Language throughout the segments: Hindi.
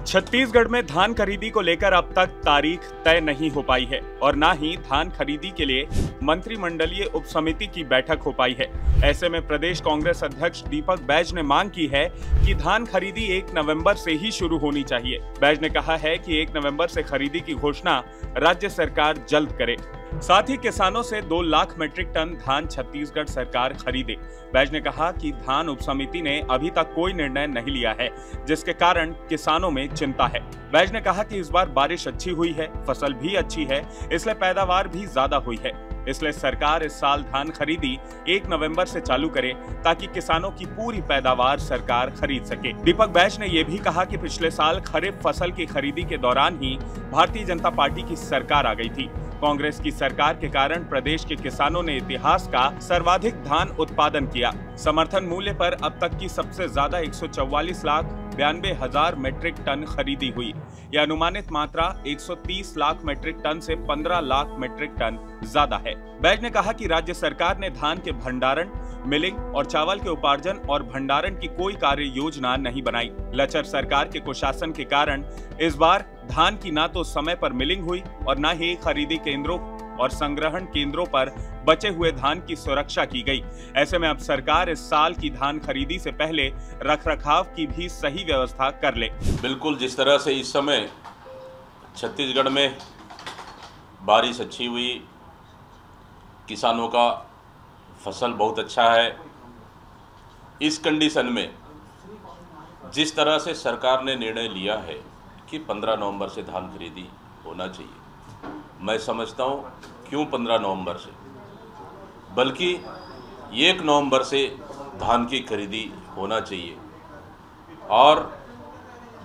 छत्तीसगढ़ में धान खरीदी को लेकर अब तक तारीख तय नहीं हो पाई है और न ही धान खरीदी के लिए मंत्रिमंडलीय उप समिति की बैठक हो पाई है। ऐसे में प्रदेश कांग्रेस अध्यक्ष दीपक बैज ने मांग की है कि धान खरीदी 1 नवंबर से ही शुरू होनी चाहिए। बैज ने कहा है कि 1 नवंबर से खरीदी की घोषणा राज्य सरकार जल्द करे। साथ ही किसानों से 2 लाख मीट्रिक टन धान छत्तीसगढ़ सरकार खरीदे। बैज ने कहा कि धान उप समिति ने अभी तक कोई निर्णय नहीं लिया है, जिसके कारण किसानों में चिंता है। बैज ने कहा कि इस बार बारिश अच्छी हुई है, फसल भी अच्छी है, इसलिए पैदावार भी ज्यादा हुई है। इसलिए सरकार इस साल धान खरीदी 1 नवंबर से चालू करे ताकि किसानों की पूरी पैदावार सरकार खरीद सके। दीपक बैज ने यह भी कहा कि पिछले साल खरीफ फसल की खरीदी के दौरान ही भारतीय जनता पार्टी की सरकार आ गई थी। कांग्रेस की सरकार के कारण प्रदेश के किसानों ने इतिहास का सर्वाधिक धान उत्पादन किया। समर्थन मूल्य पर अब तक की सबसे ज्यादा 144,92,000 मीट्रिक टन खरीदी हुई। यह अनुमानित मात्रा 130 लाख मीट्रिक टन से 15 लाख मीट्रिक टन ज्यादा है। बैज ने कहा कि राज्य सरकार ने धान के भंडारण, मिलिंग और चावल के उपार्जन और भंडारण की कोई कार्य योजना नहीं बनाई। लचर सरकार के कुशासन के कारण इस बार धान की ना तो समय पर मिलिंग हुई और न ही खरीदी केंद्रों और संग्रहण केंद्रों पर बचे हुए धान की सुरक्षा की गई। ऐसे में अब सरकार इस साल की धान खरीदी से पहले रखरखाव की भी सही व्यवस्था कर ले। बिल्कुल, जिस तरह से इस समय छत्तीसगढ़ में बारिश अच्छी हुई, किसानों का फसल बहुत अच्छा है, इस कंडीशन में जिस तरह से सरकार ने निर्णय लिया है कि 15 नवंबर से धान खरीदी होना चाहिए, मैं समझता हूँ क्यों 15 नवंबर से, बल्कि 1 नवंबर से धान की खरीदी होना चाहिए। और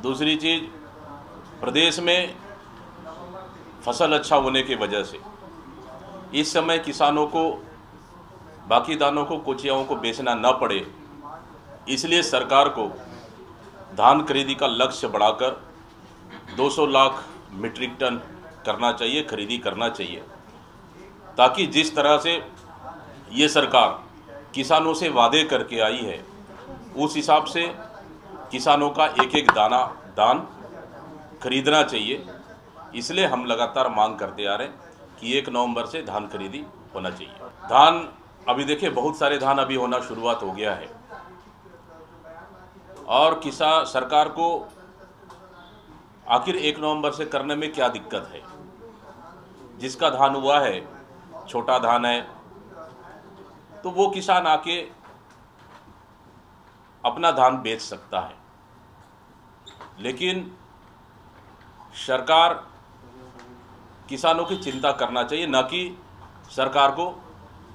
दूसरी चीज़, प्रदेश में फसल अच्छा होने की वजह से इस समय किसानों को बाकी दानों को, कोचियाओं को बेचना न पड़े, इसलिए सरकार को धान खरीदी का लक्ष्य बढ़ाकर 200 लाख मीट्रिक टन करना चाहिए, खरीदी करना चाहिए, ताकि जिस तरह से ये सरकार किसानों से वादे करके आई है उस हिसाब से किसानों का एक एक दान खरीदना चाहिए। इसलिए हम लगातार मांग करते आ रहे हैं कि 1 नवंबर से धान खरीदी होना चाहिए। धान अभी देखिए, बहुत सारे धान अभी होना शुरुआत हो गया है और सरकार को आखिर 1 नवंबर से करने में क्या दिक्कत है। जिसका धान हुआ है, छोटा धान है, तो वो किसान आके अपना धान बेच सकता है। लेकिन सरकार किसानों की चिंता करना चाहिए, न कि सरकार को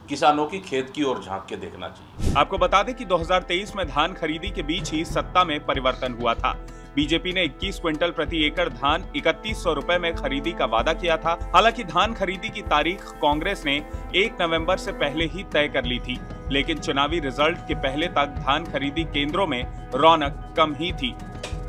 किसानों की खेत की ओर झांक के देखना चाहिए। आपको बता दें कि 2023 में धान खरीदी के बीच ही सत्ता में परिवर्तन हुआ था। बीजेपी ने 21 क्विंटल प्रति एकड़ धान 3100 रुपए में खरीदी का वादा किया था। हालांकि धान खरीदी की तारीख कांग्रेस ने 1 नवंबर से पहले ही तय कर ली थी, लेकिन चुनावी रिजल्ट के पहले तक धान खरीदी केंद्रों में रौनक कम ही थी।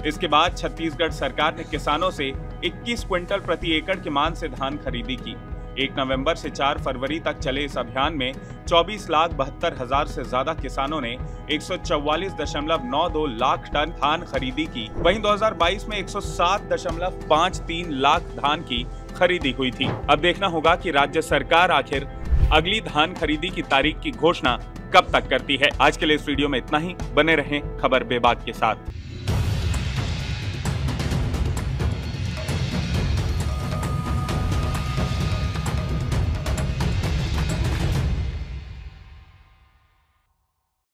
इसके बाद छत्तीसगढ़ सरकार ने किसानों से 21 क्विंटल प्रति एकड़ के मान से धान खरीदी की। 1 नवंबर से 4 फरवरी तक चले इस अभियान में 24,72,000 से ज्यादा किसानों ने 144.92 लाख टन धान खरीदी की। वहीं 2022 में 107.53 लाख धान की खरीदी हुई थी। अब देखना होगा कि राज्य सरकार आखिर अगली धान खरीदी की तारीख की घोषणा कब तक करती है। आज के लिए इस वीडियो में इतना ही। बने रहें खबर बेबाक के साथ।